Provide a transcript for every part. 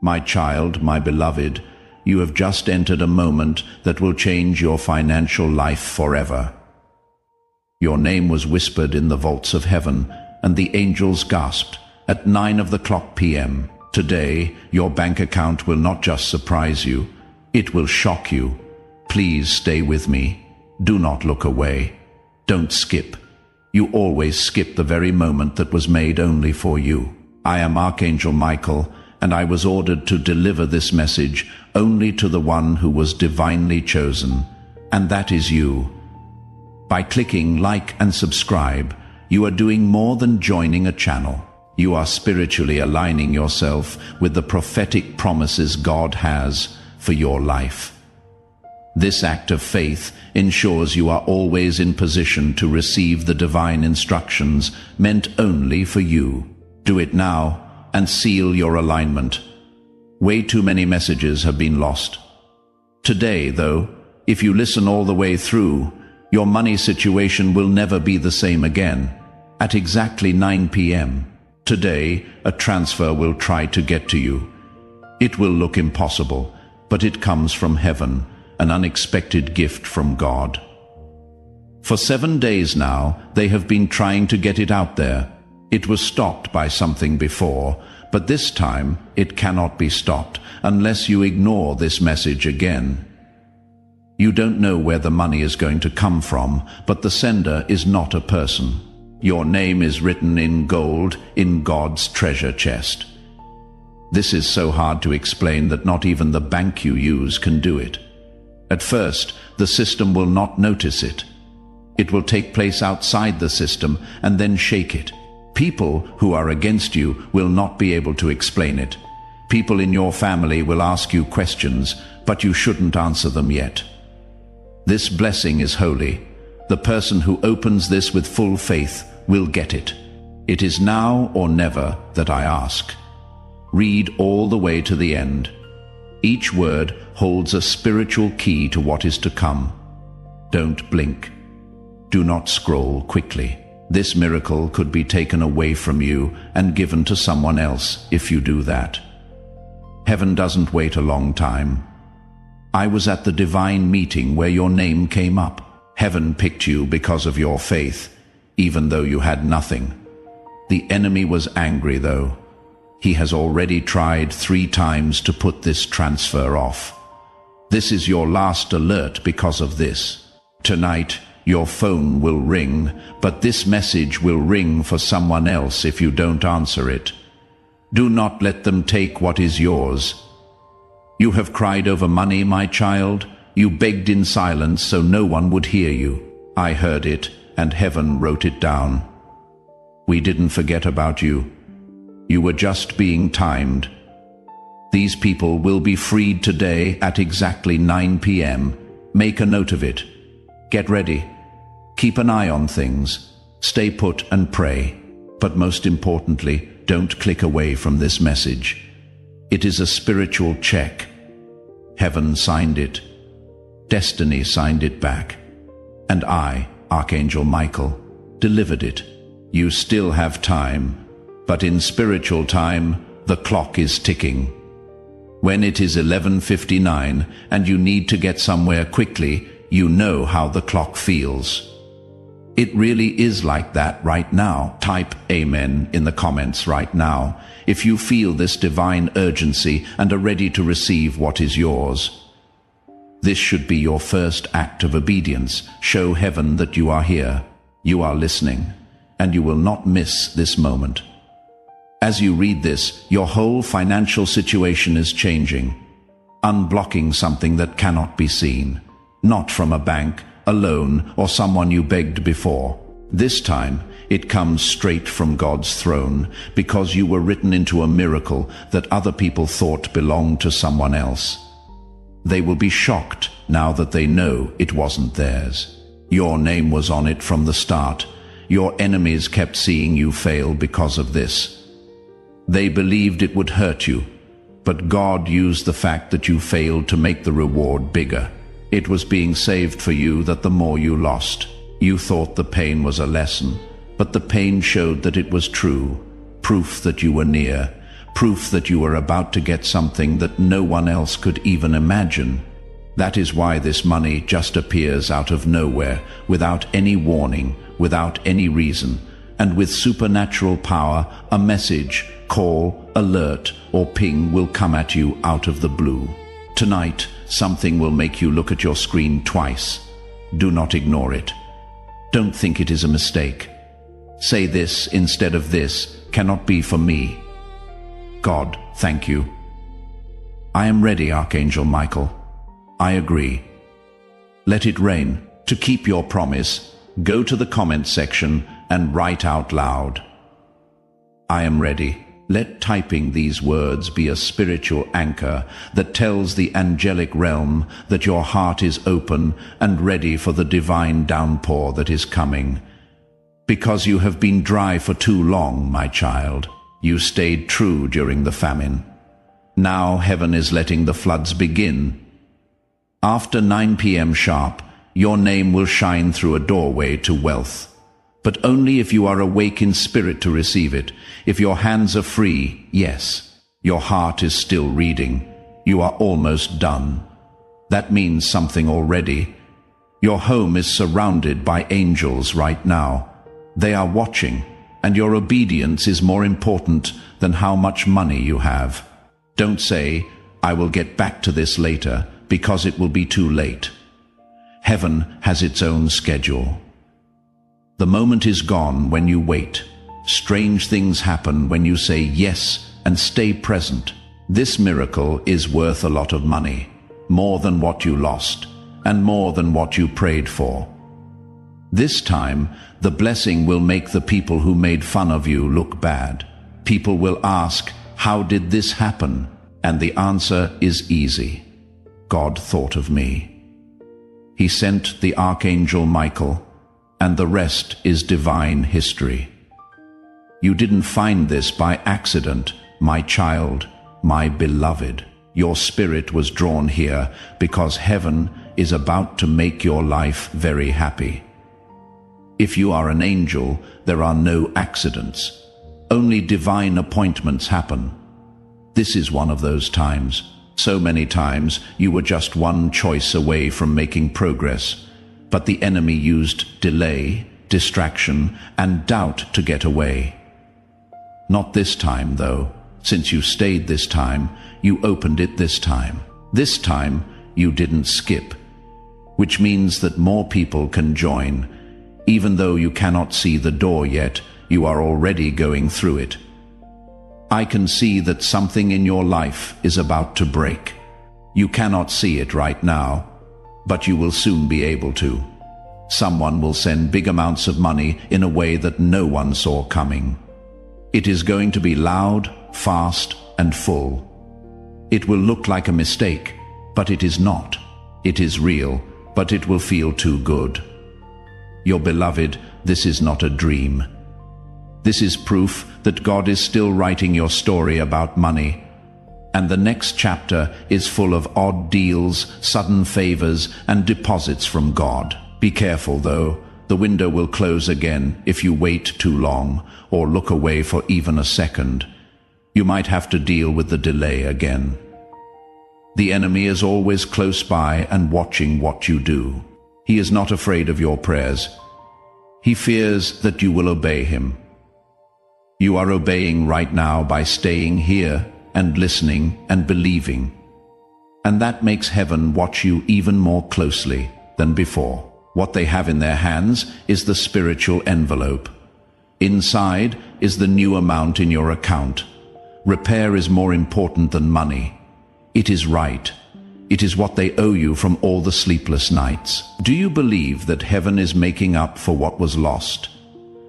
My child, my beloved, you have just entered a moment that will change your financial life forever. Your name was whispered in the vaults of heaven, and the angels gasped at 9 p.m. Today, your bank account will not just surprise you, it will shock you. Please stay with me. Do not look away. Don't skip. You always skip the very moment that was made only for you. I am Archangel Michael, and I was ordered to deliver this message only to the one who was divinely chosen, and that is you. By clicking like and subscribe, you are doing more than joining a channel. You are spiritually aligning yourself with the prophetic promises God has for your life. This act of faith ensures you are always in position to receive the divine instructions meant only for you. Do it now and seal your alignment. Way too many messages have been lost. Today, though, if you listen all the way through, your money situation will never be the same again. At exactly 9 p.m. today, a transfer will try to get to you. It will look impossible, but it comes from heaven, an unexpected gift from God. For 7 days now, they have been trying to get it out there. It was stopped by something before, but this time it cannot be stopped unless you ignore this message again. You don't know where the money is going to come from, but the sender is not a person. Your name is written in gold in God's treasure chest. This is so hard to explain that not even the bank you use can do it. At first, the system will not notice it. It will take place outside the system and then shake it. People who are against you will not be able to explain it. People in your family will ask you questions, but you shouldn't answer them yet. This blessing is holy. The person who opens this with full faith will get it. It is now or never that I ask. Read all the way to the end. Each word holds a spiritual key to what is to come. Don't blink. Do not scroll quickly. This miracle could be taken away from you and given to someone else if you do that. Heaven doesn't wait a long time. I was at the divine meeting where your name came up. Heaven picked you because of your faith, even though you had nothing. The enemy was angry, though. He has already tried 3 times to put this transfer off. This is your last alert because of this. Tonight, your phone will ring, but this message will ring for someone else if you don't answer it. Do not let them take what is yours. You have cried over money, my child. You begged in silence so no one would hear you. I heard it, and heaven wrote it down. We didn't forget about you. You were just being timed. These people will be freed today at exactly 9 p.m. Make a note of it. Get ready. Keep an eye on things. Stay put and pray. But most importantly, don't click away from this message. It is a spiritual check. Heaven signed it. Destiny signed it back. And I, Archangel Michael, delivered it. You still have time, but in spiritual time, the clock is ticking. When it is 11:59 and you need to get somewhere quickly, you know how the clock feels. It really is like that right now. Type Amen in the comments right now if you feel this divine urgency and are ready to receive what is yours. This should be your first act of obedience. Show heaven that you are here, you are listening, and you will not miss this moment. As you read this, your whole financial situation is changing, unblocking something that cannot be seen, not from a bank, a loan, or someone you begged before. This time, it comes straight from God's throne because you were written into a miracle that other people thought belonged to someone else. They will be shocked now that they know it wasn't theirs. Your name was on it from the start. Your enemies kept seeing you fail because of this. They believed it would hurt you, but God used the fact that you failed to make the reward bigger. It was being saved for you that the more you lost. You thought the pain was a lesson, but the pain showed that it was true, proof that you were near, proof that you are about to get something that no one else could even imagine. That is why this money just appears out of nowhere, without any warning, without any reason, and with supernatural power. A message, call, alert, or ping will come at you out of the blue. Tonight, something will make you look at your screen twice. Do not ignore it. Don't think it is a mistake. Say this instead of this cannot be for me. God, thank you. I am ready, Archangel Michael. I agree. Let it rain. To keep your promise, go to the comment section and write out loud, I am ready. Let typing these words be a spiritual anchor that tells the angelic realm that your heart is open and ready for the divine downpour that is coming. Because you have been dry for too long, my child. You stayed true during the famine. Now heaven is letting the floods begin. After 9 p.m. sharp, your name will shine through a doorway to wealth. But only if you are awake in spirit to receive it. If your hands are free, yes. Your heart is still reading. You are almost done. That means something already. Your home is surrounded by angels right now. They are watching, and your obedience is more important than how much money you have. Don't say, I will get back to this later, because it will be too late. Heaven has its own schedule. The moment is gone when you wait. Strange things happen when you say yes and stay present. This miracle is worth a lot of money, more than what you lost, and more than what you prayed for. This time, the blessing will make the people who made fun of you look bad. People will ask, how did this happen? And the answer is easy. God thought of me. He sent the Archangel Michael, and the rest is divine history. You didn't find this by accident, my child, my beloved. Your spirit was drawn here because heaven is about to make your life very happy. If you are an angel, there are no accidents. Only divine appointments happen. This is one of those times. So many times you were just one choice away from making progress, but the enemy used delay, distraction, and doubt to get away. Not this time, though. Since you stayed this time, you opened it this time. This time, you didn't skip, which means that more people can join. Even though you cannot see the door yet, you are already going through it. I can see that something in your life is about to break. You cannot see it right now, but you will soon be able to. Someone will send big amounts of money in a way that no one saw coming. It is going to be loud, fast, and full. It will look like a mistake, but it is not. It is real, but it will feel too good. Your beloved, this is not a dream. This is proof that God is still writing your story about money. And the next chapter is full of odd deals, sudden favors, and deposits from God. Be careful, though. The window will close again if you wait too long or look away for even a second. You might have to deal with the delay again. The enemy is always close by and watching what you do. He is not afraid of your prayers. He fears that you will obey him. You are obeying right now by staying here and listening and believing. And that makes heaven watch you even more closely than before. What they have in their hands is the spiritual envelope. Inside is the new amount in your account. Repair is more important than money. It is right. It is what they owe you from all the sleepless nights. Do you believe that heaven is making up for what was lost?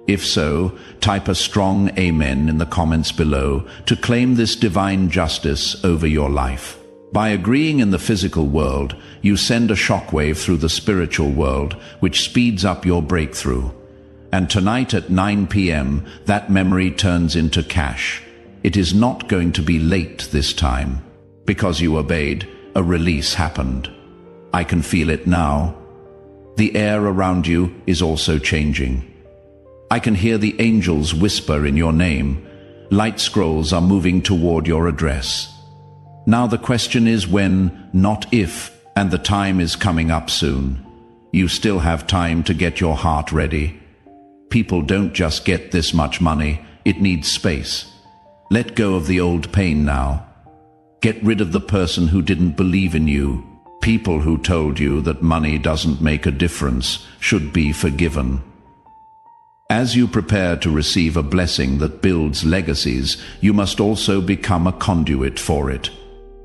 If so, type a strong amen in the comments below to claim this divine justice over your life. By agreeing in the physical world, you send a shockwave through the spiritual world, which speeds up your breakthrough. And tonight at 9 p.m., that memory turns into cash. It is not going to be late this time. Because you obeyed, a release happened. I can feel it now. The air around you is also changing. I can hear the angels whisper in your name. Light scrolls are moving toward your address. Now the question is when, not if, and the time is coming up soon. You still have time to get your heart ready. People don't just get this much money, it needs space. Let go of the old pain now. Get rid of the person who didn't believe in you. People who told you that money doesn't make a difference should be forgiven. As you prepare to receive a blessing that builds legacies, you must also become a conduit for it.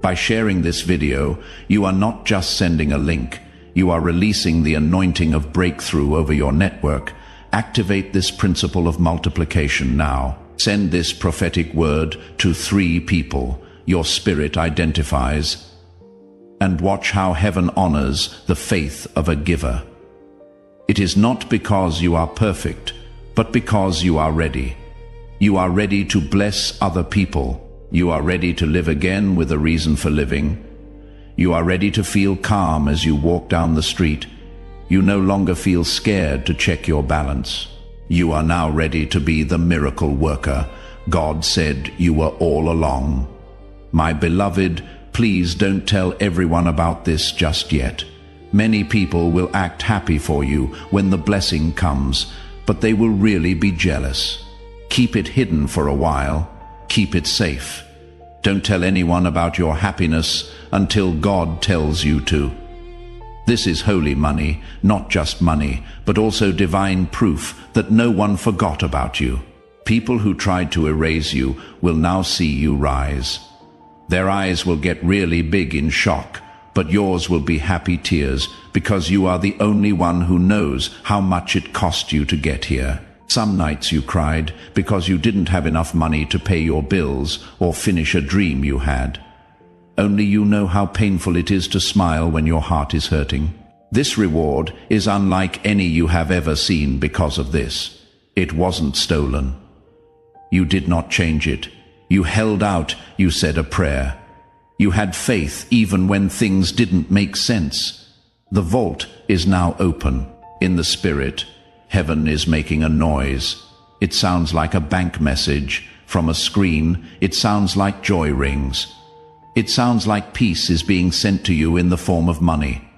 By sharing this video, you are not just sending a link, you are releasing the anointing of breakthrough over your network. Activate this principle of multiplication now. Send this prophetic word to 3 people your spirit identifies, and watch how heaven honors the faith of a giver. It is not because you are perfect, but because you are ready. You are ready to bless other people. You are ready to live again with a reason for living. You are ready to feel calm as you walk down the street. You no longer feel scared to check your balance. You are now ready to be the miracle worker God said you were all along. My beloved, please don't tell everyone about this just yet. Many people will act happy for you when the blessing comes, but they will really be jealous. Keep it hidden for a while. Keep it safe. Don't tell anyone about your happiness until God tells you to. This is holy money, not just money, but also divine proof that no one forgot about you. People who tried to erase you will now see you rise. Their eyes will get really big in shock, but yours will be happy tears because you are the only one who knows how much it cost you to get here. Some nights you cried because you didn't have enough money to pay your bills or finish a dream you had. Only you know how painful it is to smile when your heart is hurting. This reward is unlike any you have ever seen because of this. It wasn't stolen. You did not change it. You held out, you said a prayer. You had faith even when things didn't make sense. The vault is now open. In the spirit, heaven is making a noise. It sounds like a bank message. From a screen, it sounds like joy rings. It sounds like peace is being sent to you in the form of money.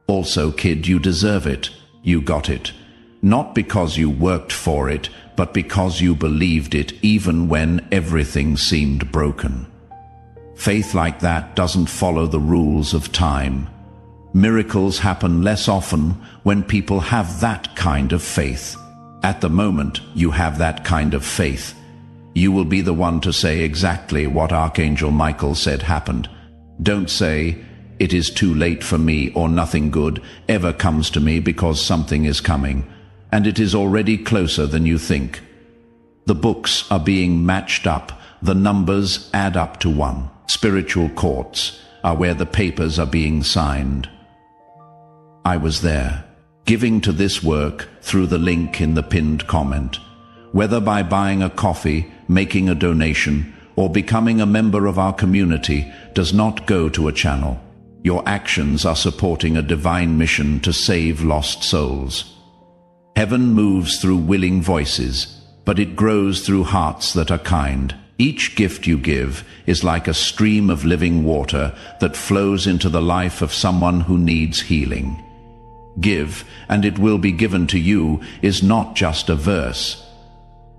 Also, kid, you deserve it. You got it. Not because you worked for it, but because you believed it even when everything seemed broken. Faith like that doesn't follow the rules of time. Miracles happen less often when people have that kind of faith. At the moment you have that kind of faith, you will be the one to say exactly what Archangel Michael said happened. Don't say, "It is too late for me," or "Nothing good ever comes to me," because something is coming, and it is already closer than you think. The books are being matched up, the numbers add up to 1. Spiritual courts are where the papers are being signed. I was there, giving to this work through the link in the pinned comment. Whether by buying a coffee, making a donation, or becoming a member of our community does not go to a channel. Your actions are supporting a divine mission to save lost souls. Heaven moves through willing voices, but it grows through hearts that are kind. Each gift you give is like a stream of living water that flows into the life of someone who needs healing. Give, and it will be given to you is not just a verse.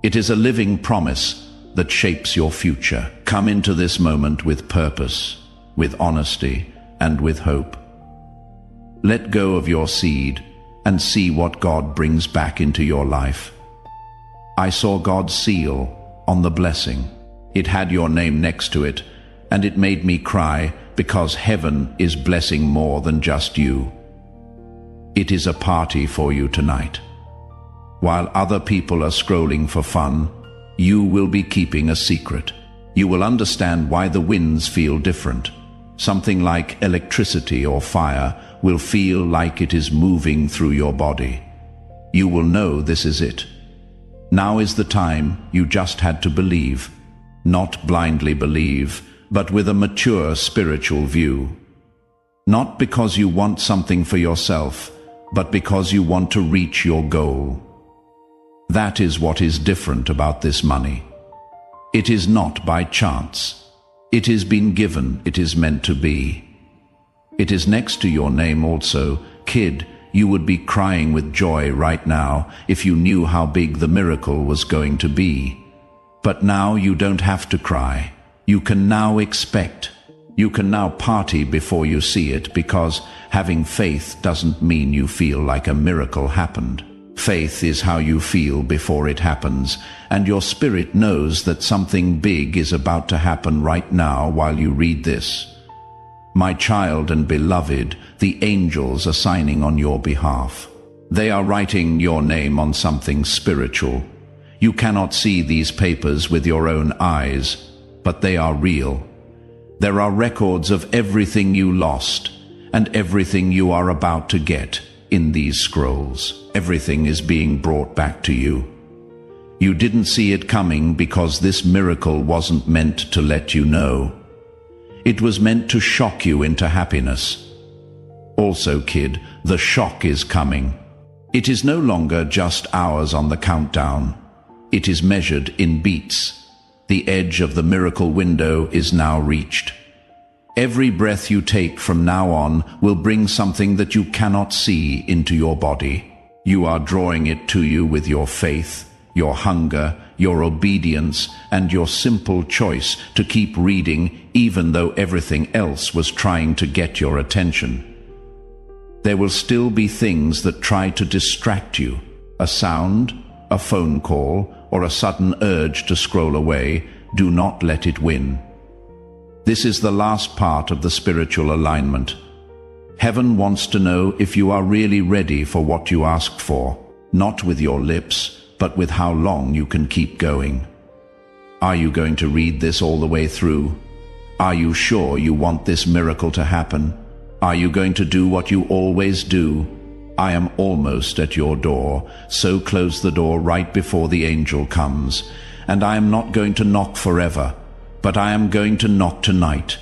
It is a living promise that shapes your future. Come into this moment with purpose, with honesty, and with hope. Let go of your seed and see what God brings back into your life. I saw God's seal on the blessing. It had your name next to it, and it made me cry because heaven is blessing more than just you. It is a party for you tonight. While other people are scrolling for fun, you will be keeping a secret. You will understand why the winds feel different. Something like electricity or fire will feel like it is moving through your body. You will know this is it. Now is the time you just had to believe. Not blindly believe, but with a mature spiritual view. Not because you want something for yourself, but because you want to reach your goal. That is what is different about this money. It is not by chance. It is been given, it is meant to be. It is next to your name also. Kid, you would be crying with joy right now if you knew how big the miracle was going to be. But now you don't have to cry. You can now expect. You can now party before you see it, because having faith doesn't mean you feel like a miracle happened. Faith is how you feel before it happens, and your spirit knows that something big is about to happen right now while you read this. My child and beloved, the angels are signing on your behalf. They are writing your name on something spiritual. You cannot see these papers with your own eyes, but they are real. There are records of everything you lost and everything you are about to get in these scrolls. Everything is being brought back to you. You didn't see it coming because this miracle wasn't meant to let you know. It was meant to shock you into happiness. Also, kid, the shock is coming. It is no longer just hours on the countdown. It is measured in beats. The edge of the miracle window is now reached. Every breath you take from now on will bring something that you cannot see into your body. You are drawing it to you with your faith, your hunger, your obedience, and your simple choice to keep reading even though everything else was trying to get your attention. There will still be things that try to distract you. A sound, a phone call, or a sudden urge to scroll away. Do not let it win. This is the last part of the spiritual alignment. Heaven wants to know if you are really ready for what you asked for, not with your lips, but with how long you can keep going. Are you going to read this all the way through? Are you sure you want this miracle to happen? Are you going to do what you always do? I am almost at your door, so close the door right before the angel comes. And I am not going to knock forever, but I am going to knock tonight.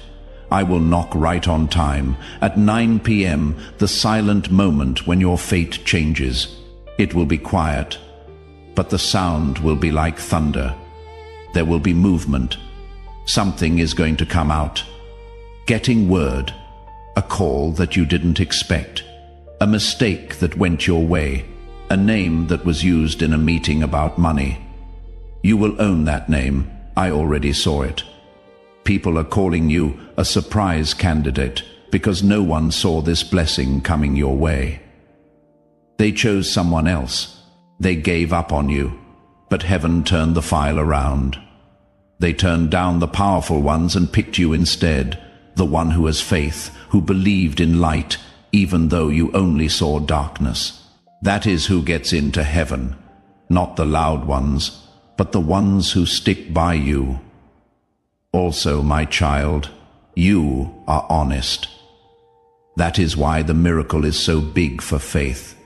I will knock right on time, at 9 p.m., the silent moment when your fate changes. It will be quiet, but the sound will be like thunder. There will be movement. Something is going to come out. Getting word. A call that you didn't expect. A mistake that went your way. A name that was used in a meeting about money. You will own that name. I already saw it. People are calling you a surprise candidate because no one saw this blessing coming your way. They chose someone else. They gave up on you, but heaven turned the file around. They turned down the powerful ones and picked you instead, the one who has faith, who believed in light, even though you only saw darkness. That is who gets into heaven, not the loud ones, but the ones who stick by you. Also, my child, you are honest. That is why the miracle is so big for faith.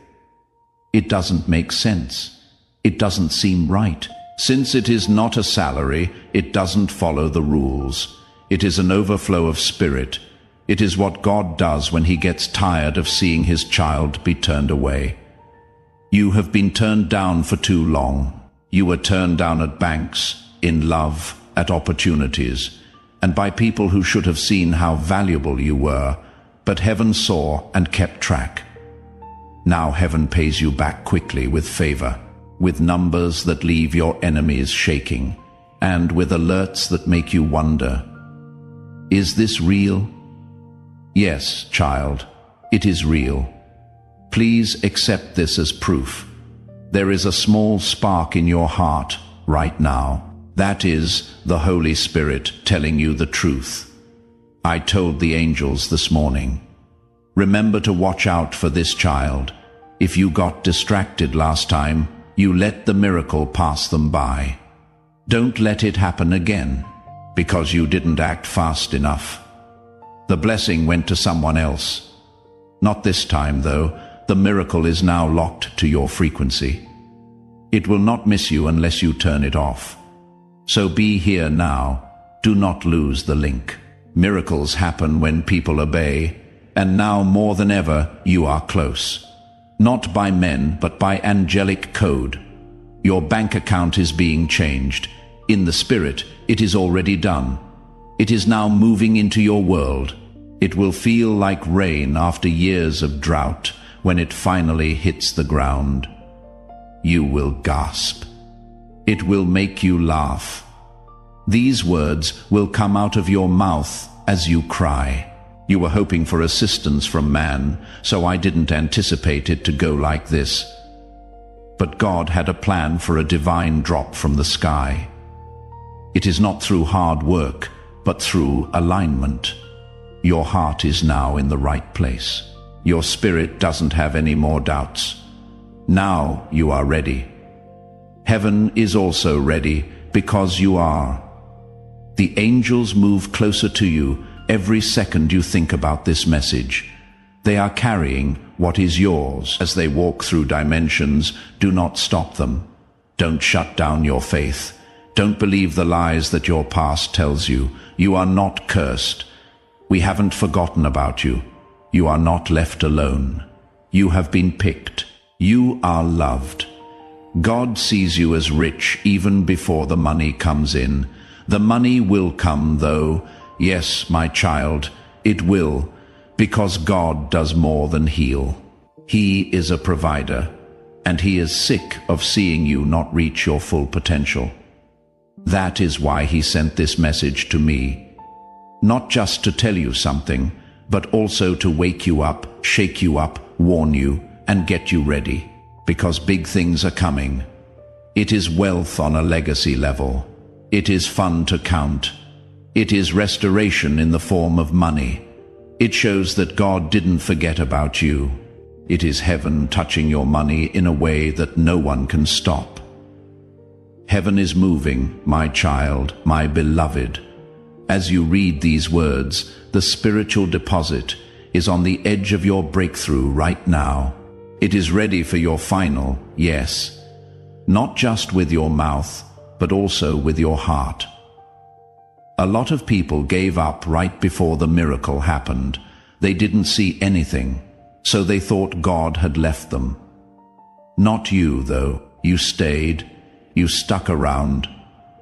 It doesn't make sense. It doesn't seem right. Since it is not a salary, it doesn't follow the rules. It is an overflow of spirit. It is what God does when he gets tired of seeing his child be turned away. You have been turned down for too long. You were turned down at banks, in love, at opportunities, and by people who should have seen how valuable you were, but heaven saw and kept track. Now heaven pays you back quickly with favor, with numbers that leave your enemies shaking, and with alerts that make you wonder, is this real? Yes, child, it is real. Please accept this as proof. There is a small spark in your heart right now. That is the Holy Spirit telling you the truth. I told the angels this morning, remember to watch out for this child. If you got distracted last time, you let the miracle pass them by. Don't let it happen again, because you didn't act fast enough. The blessing went to someone else. Not this time, though. The miracle is now locked to your frequency. It will not miss you unless you turn it off. So be here now. Do not lose the link. Miracles happen when people obey, and now more than ever you are close. Not by men, but by angelic code. Your bank account is being changed. In the Spirit, it is already done. It is now moving into your world. It will feel like rain after years of drought when it finally hits the ground. You will gasp. It will make you laugh. These words will come out of your mouth as you cry. You were hoping for assistance from man, so I didn't anticipate it to go like this. But God had a plan for a divine drop from the sky. It is not through hard work, but through alignment. Your heart is now in the right place. Your spirit doesn't have any more doubts. Now you are ready. Heaven is also ready because you are. The angels move closer to you every second you think about this message. They are carrying what is yours. As they walk through dimensions, do not stop them. Don't shut down your faith. Don't believe the lies that your past tells you. You are not cursed. We haven't forgotten about you. You are not left alone. You have been picked. You are loved. God sees you as rich even before the money comes in. The money will come, though. Yes, my child, it will, because God does more than heal. He is a provider, and He is sick of seeing you not reach your full potential. That is why He sent this message to me. Not just to tell you something, but also to wake you up, shake you up, warn you, and get you ready. Because big things are coming. It is wealth on a legacy level. It is fun to count. It is restoration in the form of money. It shows that God didn't forget about you. It is heaven touching your money in a way that no one can stop. Heaven is moving, my child, my beloved. As you read these words, the spiritual deposit is on the edge of your breakthrough right now. It is ready for your final yes, not just with your mouth, but also with your heart. A lot of people gave up right before the miracle happened. They didn't see anything, so they thought God had left them. Not you, though. You stayed. You stuck around.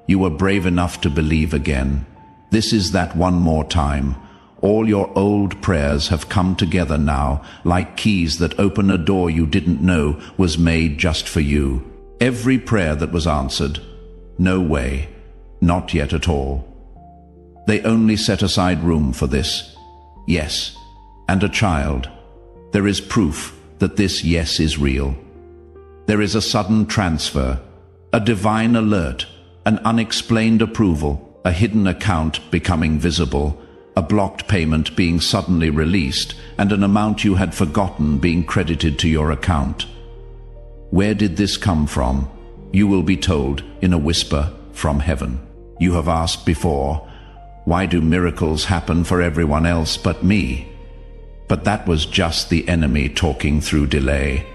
You were brave enough to believe again. This is that one more time. All your old prayers have come together now, like keys that open a door you didn't know was made just for you. Every prayer that was answered. No way. Not yet at all. They only set aside room for this. Yes. And a child. There is proof that this yes is real. There is a sudden transfer, a divine alert, an unexplained approval, a hidden account becoming visible, a blocked payment being suddenly released, and an amount you had forgotten being credited to your account. Where did this come from? You will be told in a whisper from heaven. You have asked before, why do miracles happen for everyone else but me? But that was just the enemy talking through delay.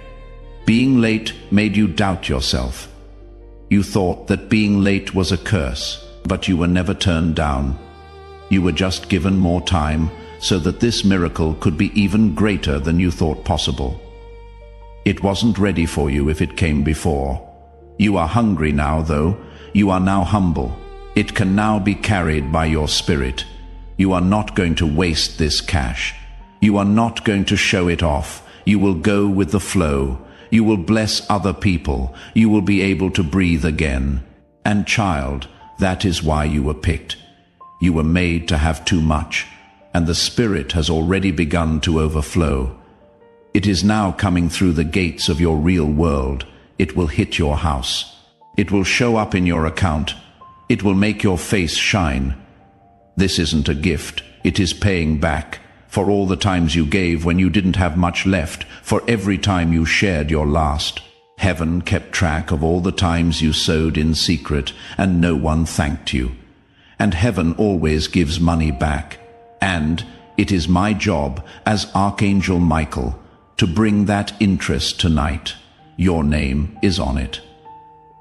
Being late made you doubt yourself. You thought that being late was a curse, but you were never turned down. You were just given more time so that this miracle could be even greater than you thought possible. It wasn't ready for you if it came before. You are hungry now, though. You are now humble. It can now be carried by your spirit. You are not going to waste this cash. You are not going to show it off. You will go with the flow. You will bless other people. You will be able to breathe again. And child, that is why you were picked. You were made to have too much, and the Spirit has already begun to overflow. It is now coming through the gates of your real world. It will hit your house. It will show up in your account. It will make your face shine. This isn't a gift. It is paying back for all the times you gave when you didn't have much left, for every time you shared your last. Heaven kept track of all the times you sowed in secret, and no one thanked you. And heaven always gives money back. And it is my job as Archangel Michael to bring that interest tonight. Your name is on it.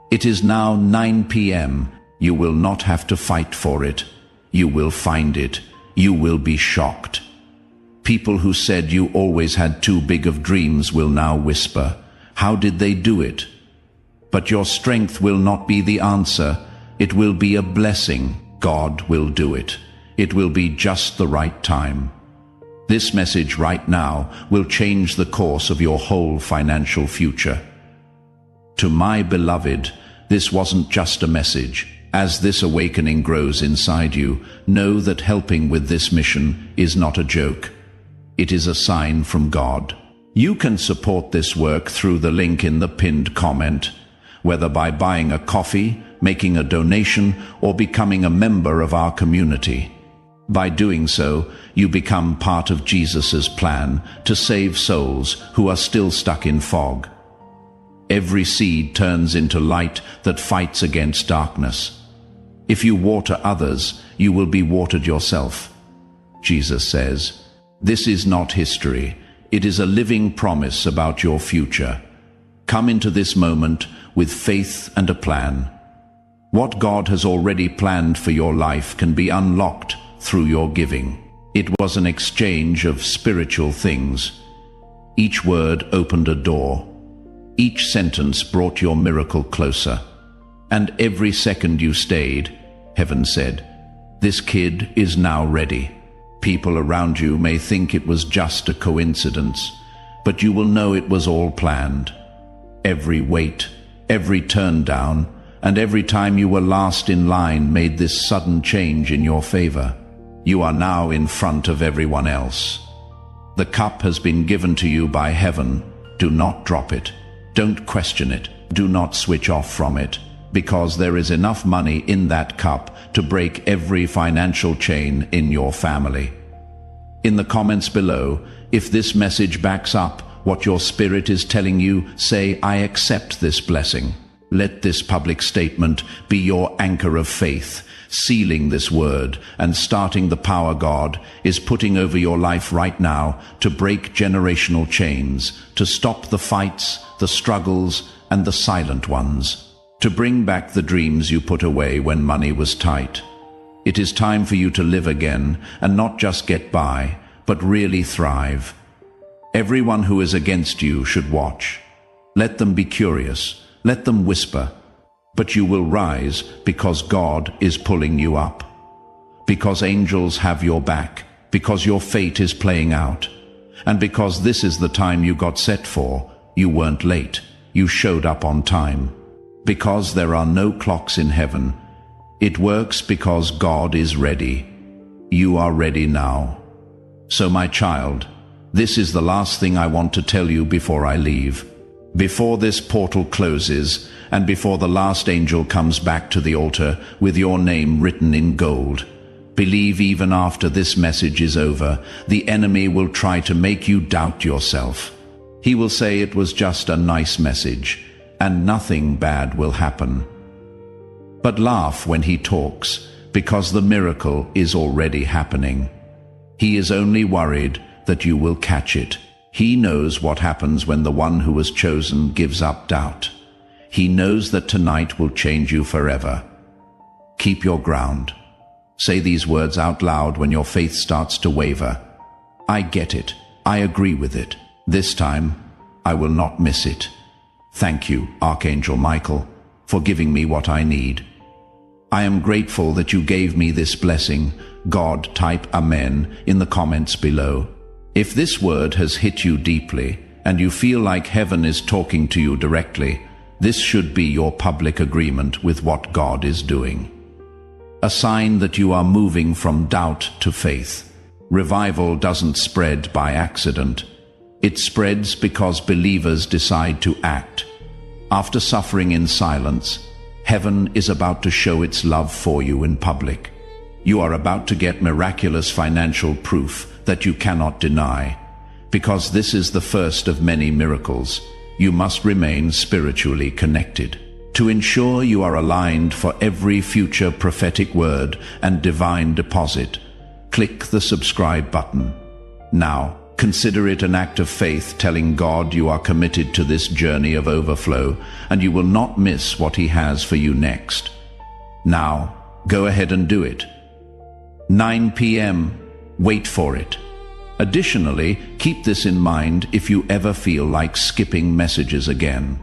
It is now 9 p.m. You will not have to fight for it. You will find it. You will be shocked. People who said you always had too big of dreams will now whisper, how did they do it? But your strength will not be the answer. It will be a blessing. God will do it. It will be just the right time. This message right now will change the course of your whole financial future. To my beloved, this wasn't just a message. As this awakening grows inside you, know that helping with this mission is not a joke. It is a sign from God. You can support this work through the link in the pinned comment, whether by buying a coffee, making a donation, or becoming a member of our community. By doing so, you become part of Jesus' plan to save souls who are still stuck in fog. Every seed turns into light that fights against darkness. If you water others, you will be watered yourself. Jesus says, "This is not history. It is a living promise about your future." Come into this moment with faith and a plan. What God has already planned for your life can be unlocked through your giving. It was an exchange of spiritual things. Each word opened a door. Each sentence brought your miracle closer. And every second you stayed, heaven said, "This kid is now ready." People around you may think it was just a coincidence, but you will know it was all planned. Every wait, every turn down, and every time you were last in line made this sudden change in your favor. You are now in front of everyone else. The cup has been given to you by heaven. Do not drop it. Don't question it. Do not switch off from it, because there is enough money in that cup to break every financial chain in your family. In the comments below, if this message backs up what your spirit is telling you, say, "I accept this blessing." Let this public statement be your anchor of faith, sealing this word and starting the power God is putting over your life right now to break generational chains, to stop the fights, the struggles, and the silent ones, to bring back the dreams you put away when money was tight. It is time for you to live again and not just get by, but really thrive. Everyone who is against you should watch. Let them be curious. Let them whisper. But you will rise because God is pulling you up. Because angels have your back. Because your fate is playing out. And because this is the time you got set for, you weren't late. You showed up on time. Because there are no clocks in heaven. It works because God is ready. You are ready now. So my child, this is the last thing I want to tell you before I leave. Before this portal closes, and before the last angel comes back to the altar with your name written in gold, believe even after this message is over, the enemy will try to make you doubt yourself. He will say it was just a nice message, and nothing bad will happen. But laugh when he talks, because the miracle is already happening. He is only worried that you will catch it. He knows what happens when the one who was chosen gives up doubt. He knows that tonight will change you forever. Keep your ground. Say these words out loud when your faith starts to waver. I get it. I agree with it. This time, I will not miss it. Thank you, Archangel Michael, for giving me what I need. I am grateful that you gave me this blessing. God, type Amen in the comments below. If this word has hit you deeply, and you feel like heaven is talking to you directly, this should be your public agreement with what God is doing. A sign that you are moving from doubt to faith. Revival doesn't spread by accident. It spreads because believers decide to act. After suffering in silence, heaven is about to show its love for you in public. You are about to get miraculous financial proof that you cannot deny. Because this is the first of many miracles, you must remain spiritually connected. To ensure you are aligned for every future prophetic word and divine deposit, click the subscribe button. Now, consider it an act of faith telling God you are committed to this journey of overflow and you will not miss what He has for you next. Now, go ahead and do it. 9 p.m. Wait for it. Additionally, keep this in mind if you ever feel like skipping messages again.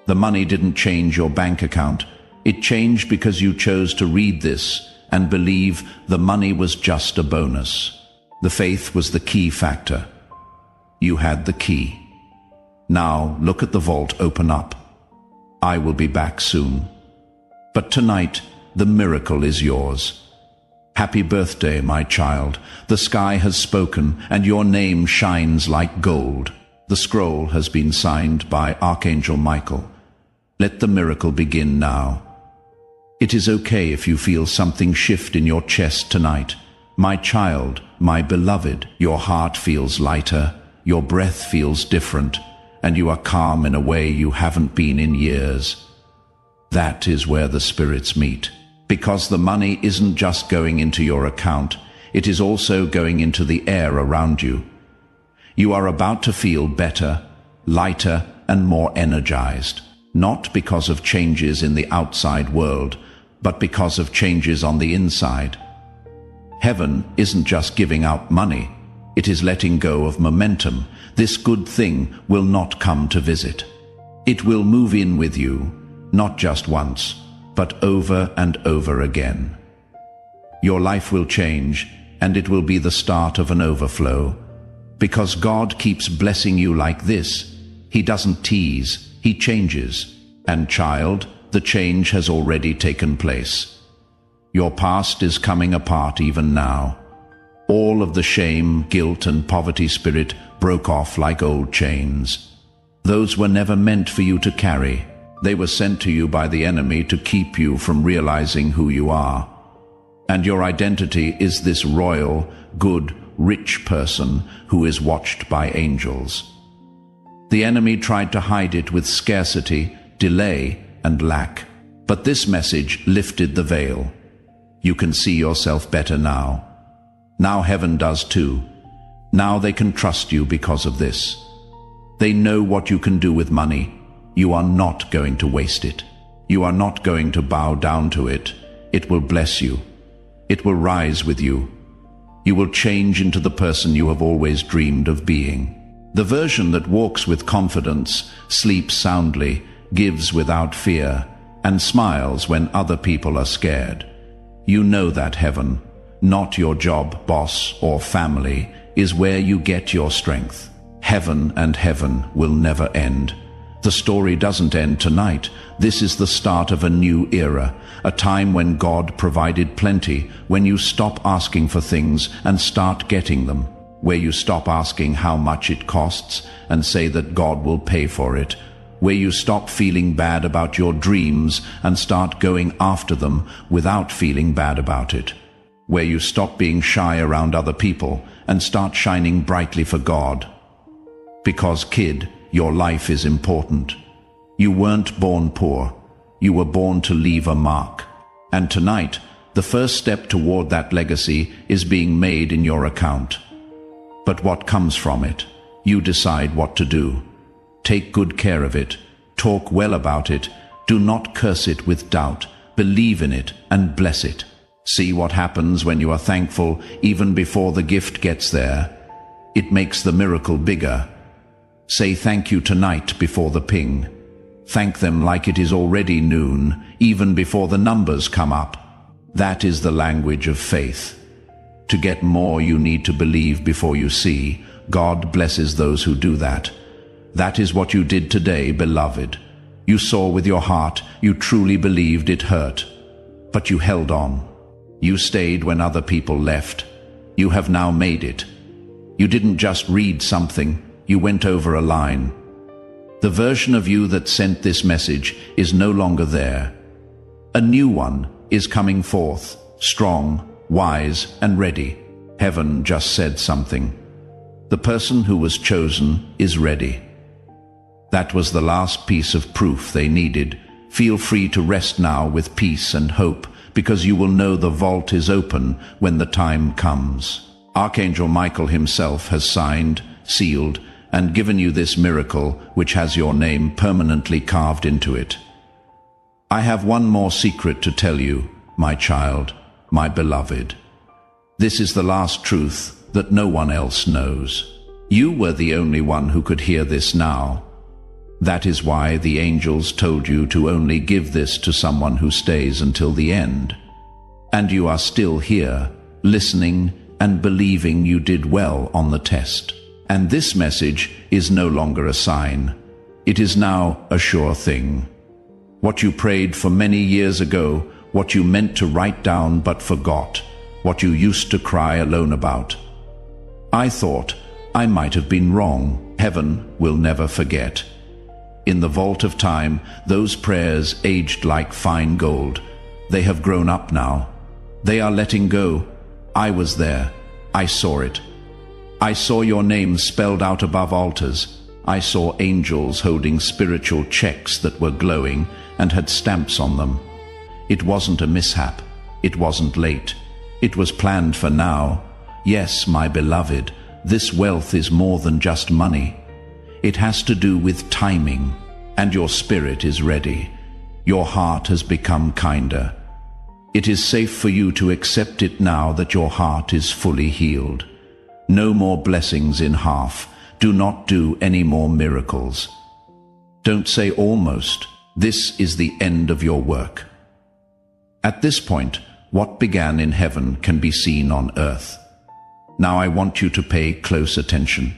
The money didn't change your bank account, It changed because you chose to read this and believe the money was just a bonus. The faith was the key factor. You had the key. Now look at the vault open up. I will be back soon. But tonight, the miracle is yours. Happy birthday, my child. The sky has spoken, and your name shines like gold. The scroll has been signed by Archangel Michael. Let the miracle begin now. It is okay if you feel something shift in your chest tonight. My child, my beloved, your heart feels lighter, your breath feels different, and you are calm in a way you haven't been in years. That is where the spirits meet. Because the money isn't just going into your account, it is also going into the air around you. You are about to feel better, lighter, and more energized, not because of changes in the outside world, but because of changes on the inside. Heaven isn't just giving out money, it is letting go of momentum. This good thing will not come to visit. It will move in with you, not just once, but over and over again. Your life will change, and it will be the start of an overflow. Because God keeps blessing you like this, He doesn't tease, He changes. And child, the change has already taken place. Your past is coming apart even now. All of the shame, guilt, and poverty spirit broke off like old chains. Those were never meant for you to carry. They were sent to you by the enemy to keep you from realizing who you are. And your identity is this royal, good, rich person who is watched by angels. The enemy tried to hide it with scarcity, delay, and lack. But this message lifted the veil. You can see yourself better now. Now heaven does too. Now they can trust you because of this. They know what you can do with money. You are not going to waste it. You are not going to bow down to it. It will bless you. It will rise with you. You will change into the person you have always dreamed of being. The version that walks with confidence, sleeps soundly, gives without fear, and smiles when other people are scared. You know that heaven, not your job, boss, or family, is where you get your strength. Heaven and heaven will never end. The story doesn't end tonight. This is the start of a new era, a time when God provided plenty, when you stop asking for things and start getting them, where you stop asking how much it costs and say that God will pay for it, where you stop feeling bad about your dreams and start going after them without feeling bad about it, where you stop being shy around other people and start shining brightly for God. Because, kid, your life is important. You weren't born poor. You were born to leave a mark. And tonight, the first step toward that legacy is being made in your account. But what comes from it? You decide what to do. Take good care of it. Talk well about it. Do not curse it with doubt. Believe in it and bless it. See what happens when you are thankful even before the gift gets there. It makes the miracle bigger. Say thank you tonight before the ping. Thank them like it is already noon, even before the numbers come up. That is the language of faith. To get more, you need to believe before you see. God blesses those who do that. That is what you did today, beloved. You saw with your heart, you truly believed it hurt. But you held on. You stayed when other people left. You have now made it. You didn't just read something. You went over a line. The version of you that sent this message is no longer there. A new one is coming forth, strong, wise, and ready. Heaven just said something. The person who was chosen is ready. That was the last piece of proof they needed. Feel free to rest now with peace and hope, because you will know the vault is open when the time comes. Archangel Michael himself has signed, sealed, and given you this miracle which has your name permanently carved into it. I have one more secret to tell you, my child, my beloved. This is the last truth that no one else knows. You were the only one who could hear this now. That is why the angels told you to only give this to someone who stays until the end. And you are still here, listening and believing you did well on the test. And this message is no longer a sign. It is now a sure thing. What you prayed for many years ago, what you meant to write down but forgot, what you used to cry alone about. I thought I might have been wrong. Heaven will never forget. In the vault of time, those prayers aged like fine gold. They have grown up now. They are letting go. I was there. I saw it. I saw your name spelled out above altars. I saw angels holding spiritual checks that were glowing and had stamps on them. It wasn't a mishap. It wasn't late. It was planned for now. Yes, my beloved, this wealth is more than just money. It has to do with timing, and your spirit is ready. Your heart has become kinder. It is safe for you to accept it now that your heart is fully healed. No more blessings in half. Do not do any more miracles. Don't say almost. This is the end of your work. At this point, what began in heaven can be seen on earth. Now I want you to pay close attention.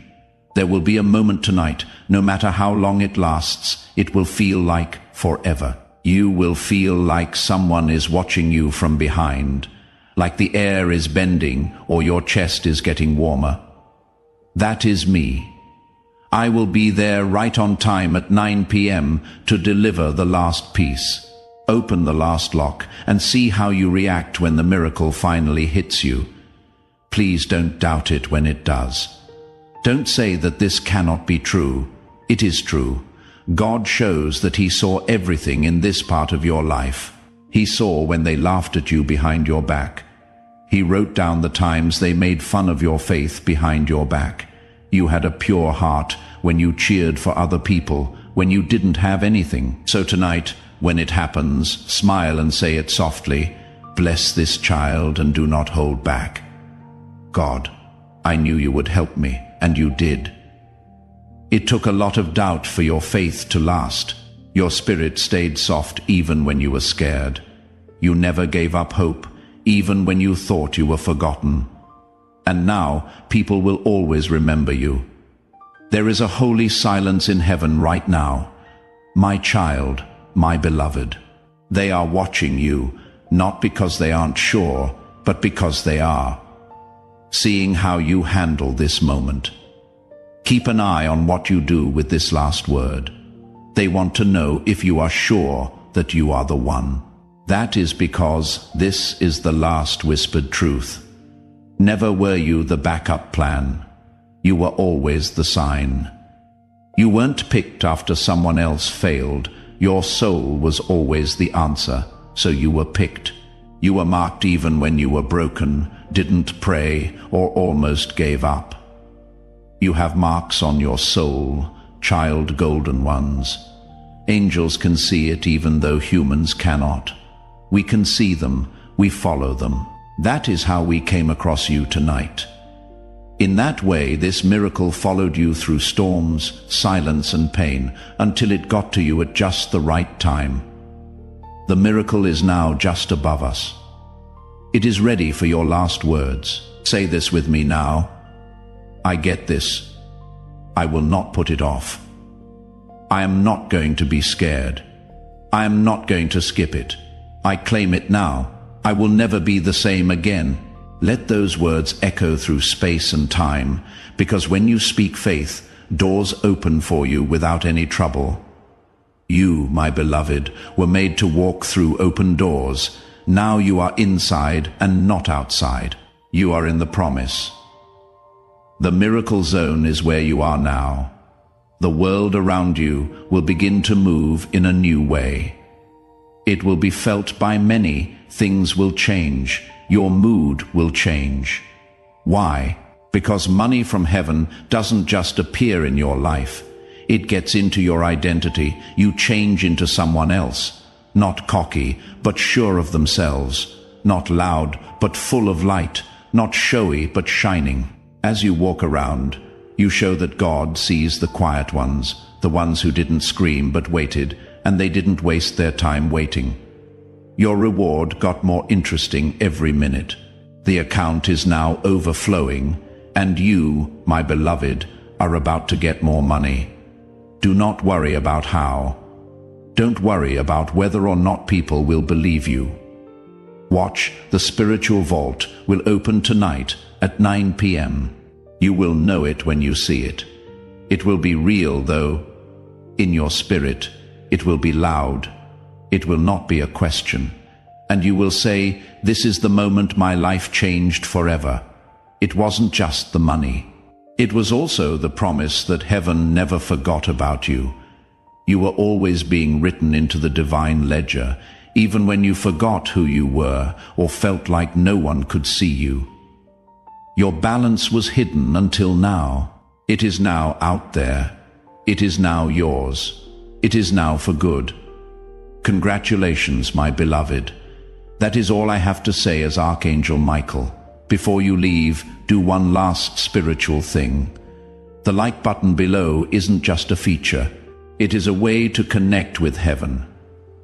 There will be a moment tonight, no matter how long it lasts, it will feel like forever. You will feel like someone is watching you from behind, like the air is bending or your chest is getting warmer. That is me. I will be there right on time at 9 p.m. to deliver the last piece. Open the last lock and see how you react when the miracle finally hits you. Please don't doubt it when it does. Don't say that this cannot be true. It is true. God shows that He saw everything in this part of your life. He saw when they laughed at you behind your back. He wrote down the times they made fun of your faith behind your back. You had a pure heart when you cheered for other people, when you didn't have anything. So tonight, when it happens, smile and say it softly. Bless this child and do not hold back. God, I knew you would help me, and you did. It took a lot of doubt for your faith to last. Your spirit stayed soft even when you were scared. You never gave up hope, even when you thought you were forgotten. And now, people will always remember you. There is a holy silence in heaven right now. My child, my beloved. They are watching you, not because they aren't sure, but because they are. Seeing how you handle this moment. Keep an eye on what you do with this last word. They want to know if you are sure that you are the one. That is because this is the last whispered truth. Never were you the backup plan. You were always the sign. You weren't picked after someone else failed. Your soul was always the answer, so you were picked. You were marked even when you were broken, didn't pray, or almost gave up. You have marks on your soul, child golden ones. Angels can see it even though humans cannot. We can see them, we follow them. That is how we came across you tonight. In that way, this miracle followed you through storms, silence and pain, until it got to you at just the right time. The miracle is now just above us. It is ready for your last words. Say this with me now. I get this. I will not put it off. I am not going to be scared. I am not going to skip it. I claim it now. I will never be the same again. Let those words echo through space and time, because when you speak faith, doors open for you without any trouble. You, my beloved, were made to walk through open doors. Now you are inside and not outside. You are in the promise. The miracle zone is where you are now. The world around you will begin to move in a new way. It will be felt by many. Things will change. Your mood will change. Why? Because money from heaven doesn't just appear in your life. It gets into your identity. You change into someone else. Not cocky, but sure of themselves. Not loud, but full of light. Not showy, but shining. As you walk around, you show that God sees the quiet ones, the ones who didn't scream but waited, and they didn't waste their time waiting. Your reward got more interesting every minute. The account is now overflowing, and you, my beloved, are about to get more money. Do not worry about how. Don't worry about whether or not people will believe you. Watch, the spiritual vault will open tonight at 9 p.m. You will know it when you see it. It will be real, though. In your spirit, it will be loud. It will not be a question. And you will say, "This is the moment my life changed forever." It wasn't just the money. It was also the promise that heaven never forgot about you. You were always being written into the divine ledger, even when you forgot who you were or felt like no one could see you. Your balance was hidden until now. It is now out there. It is now yours. It is now for good. Congratulations, my beloved. That is all I have to say as Archangel Michael. Before you leave, do one last spiritual thing. The like button below isn't just a feature. It is a way to connect with heaven.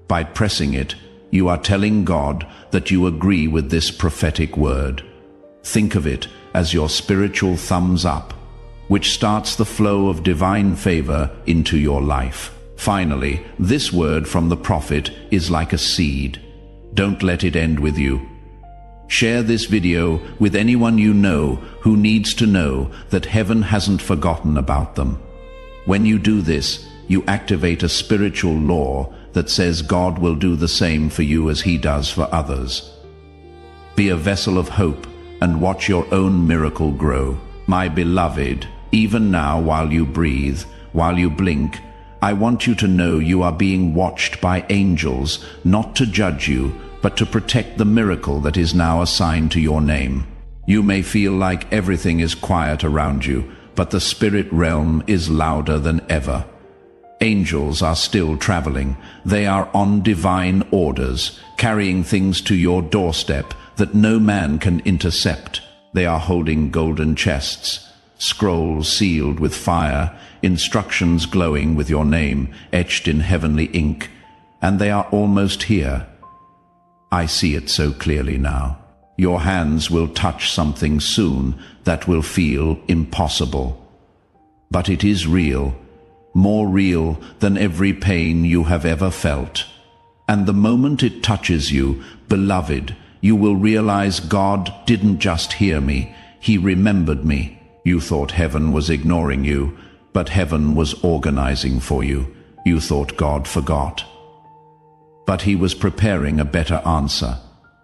By pressing it, you are telling God that you agree with this prophetic word. Think of it as your spiritual thumbs up, which starts the flow of divine favor into your life. Finally, this word from the prophet is like a seed. Don't let it end with you. Share this video with anyone you know who needs to know that heaven hasn't forgotten about them. When you do this, you activate a spiritual law that says God will do the same for you as He does for others. Be a vessel of hope and watch your own miracle grow. My beloved, even now while you breathe, while you blink, I want you to know you are being watched by angels, not to judge you, but to protect the miracle that is now assigned to your name. You may feel like everything is quiet around you, but the spirit realm is louder than ever. Angels are still traveling. They are on divine orders, carrying things to your doorstep that no man can intercept. They are holding golden chests, scrolls sealed with fire, instructions glowing with your name etched in heavenly ink, and they are almost here. I see it so clearly now. Your hands will touch something soon that will feel impossible. But it is real, more real than every pain you have ever felt. And the moment it touches you, beloved, you will realize God didn't just hear me, He remembered me. You thought heaven was ignoring you, but heaven was organizing for you. You thought God forgot. But He was preparing a better answer.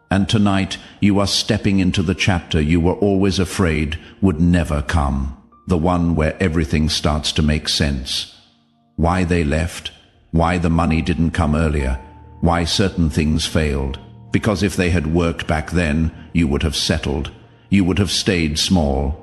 And tonight you are stepping into the chapter you were always afraid would never come. The one where everything starts to make sense. Why they left, why the money didn't come earlier, why certain things failed. Because if they had worked back then, you would have settled. You would have stayed small.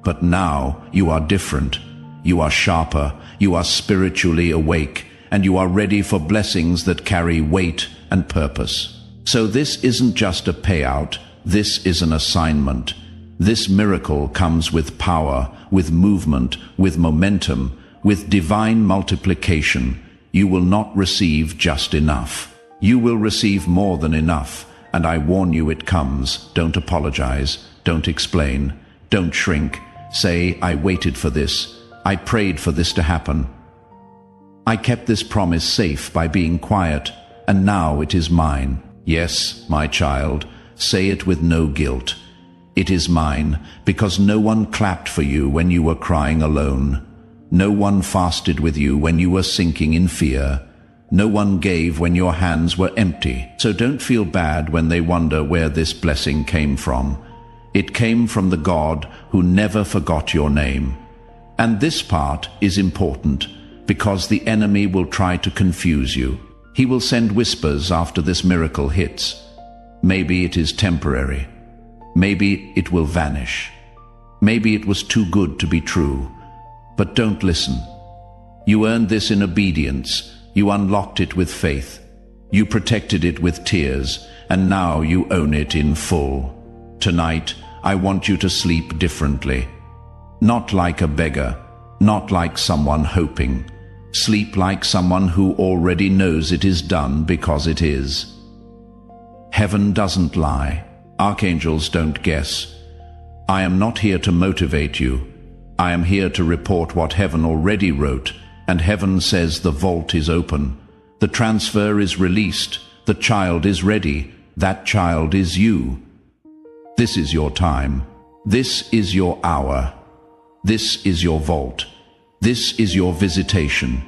But now you are different. You are sharper, you are spiritually awake, and you are ready for blessings that carry weight and purpose. So this isn't just a payout, this is an assignment. This miracle comes with power, with movement, with momentum, with divine multiplication. You will not receive just enough. You will receive more than enough, and I warn you it comes. Don't apologize, don't explain, don't shrink. Say, I waited for this, I prayed for this to happen. I kept this promise safe by being quiet, and now it is mine. Yes, my child, say it with no guilt. It is mine, because no one clapped for you when you were crying alone. No one fasted with you when you were sinking in fear. No one gave when your hands were empty. So don't feel bad when they wonder where this blessing came from. It came from the God who never forgot your name. And this part is important, because the enemy will try to confuse you. He will send whispers after this miracle hits. Maybe it is temporary. Maybe it will vanish. Maybe it was too good to be true. But don't listen. You earned this in obedience. You unlocked it with faith. You protected it with tears, and now you own it in full. Tonight, I want you to sleep differently. Not like a beggar, not like someone hoping. Sleep like someone who already knows it is done because it is. Heaven doesn't lie. Archangels don't guess. I am not here to motivate you. I am here to report what heaven already wrote, and heaven says the vault is open. The transfer is released. The child is ready. That child is you. This is your time. This is your hour. This is your vault. This is your visitation.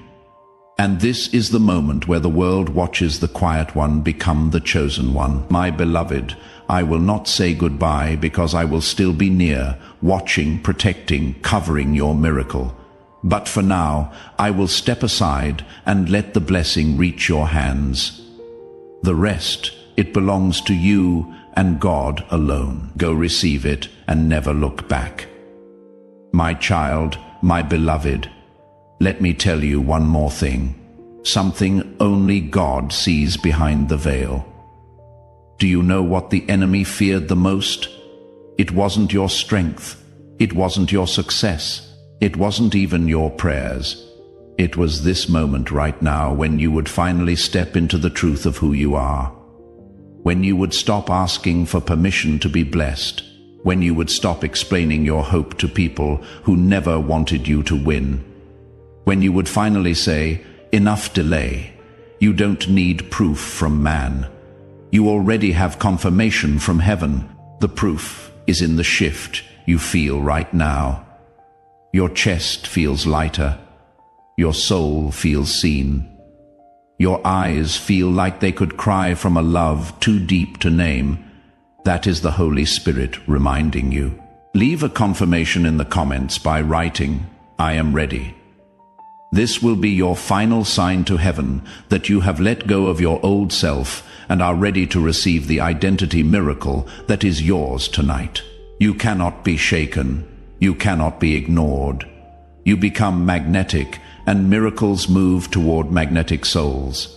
And this is the moment where the world watches the quiet one become the chosen one. My beloved, I will not say goodbye because I will still be near, watching, protecting, covering your miracle. But for now, I will step aside and let the blessing reach your hands. The rest, it belongs to you and God alone. Go receive it and never look back. My child, my beloved, let me tell you one more thing, something only God sees behind the veil. Do you know what the enemy feared the most? It wasn't your strength. It wasn't your success. It wasn't even your prayers. It was this moment right now when you would finally step into the truth of who you are. When you would stop asking for permission to be blessed. When you would stop explaining your hope to people who never wanted you to win. When you would finally say, enough delay. You don't need proof from man. You already have confirmation from heaven. The proof is in the shift you feel right now. Your chest feels lighter. Your soul feels seen. Your eyes feel like they could cry from a love too deep to name. That is the Holy Spirit reminding you. Leave a confirmation in the comments by writing, I am ready. This will be your final sign to heaven that you have let go of your old self and are ready to receive the identity miracle that is yours tonight. You cannot be shaken. You cannot be ignored. You become magnetic, and miracles move toward magnetic souls.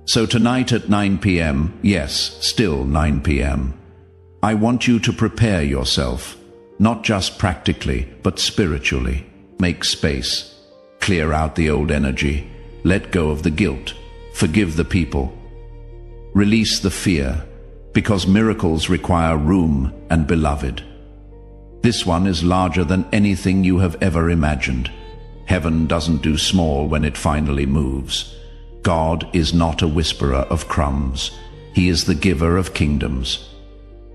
So tonight at 9 p.m., yes, still 9 p.m., I want you to prepare yourself, not just practically, but spiritually. Make space. Clear out the old energy. Let go of the guilt. Forgive the people. Release the fear, because miracles require room and beloved. This one is larger than anything you have ever imagined. Heaven doesn't do small when it finally moves. God is not a whisperer of crumbs. He is the giver of kingdoms.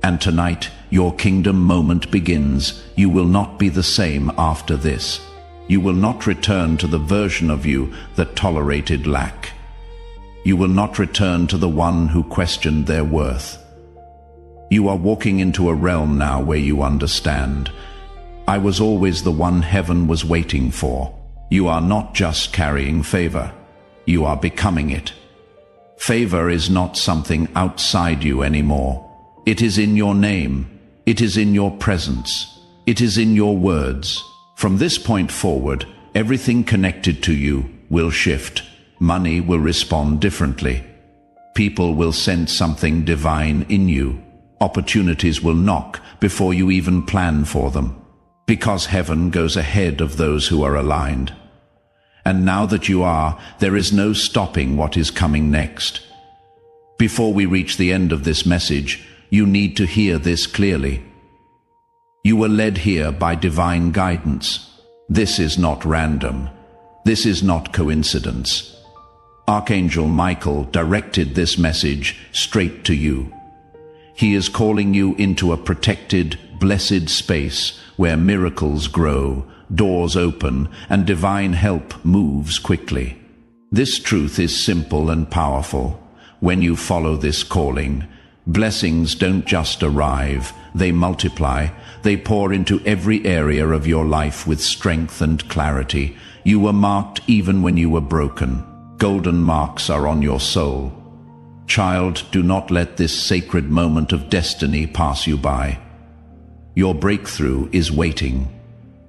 And tonight, your kingdom moment begins. You will not be the same after this. You will not return to the version of you that tolerated lack. You will not return to the one who questioned their worth. You are walking into a realm now where you understand. I was always the one heaven was waiting for. You are not just carrying favor. You are becoming it. Favor is not something outside you anymore. It is in your name. It is in your presence. It is in your words. From this point forward, everything connected to you will shift. Money will respond differently. People will sense something divine in you. Opportunities will knock before you even plan for them. Because heaven goes ahead of those who are aligned. And now that you are, there is no stopping what is coming next. Before we reach the end of this message, you need to hear this clearly. You were led here by divine guidance. This is not random. This is not coincidence. Archangel Michael directed this message straight to you. He is calling you into a protected, blessed space where miracles grow, doors open, and divine help moves quickly. This truth is simple and powerful. When you follow this calling, blessings don't just arrive, they multiply. They pour into every area of your life with strength and clarity. You were marked even when you were broken. Golden marks are on your soul. Child, do not let this sacred moment of destiny pass you by. Your breakthrough is waiting.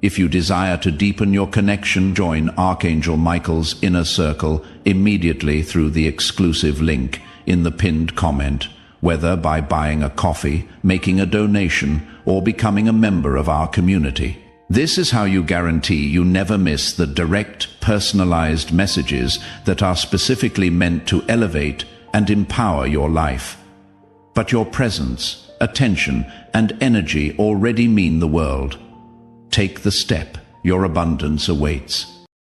If you desire to deepen your connection, join Archangel Michael's inner circle immediately through the exclusive link in the pinned comment, whether by buying a coffee, making a donation, or becoming a member of our community. This is how you guarantee you never miss the direct, personalized messages that are specifically meant to elevate and empower your life. But your presence, attention, and energy already mean the world. Take the step. Your abundance awaits.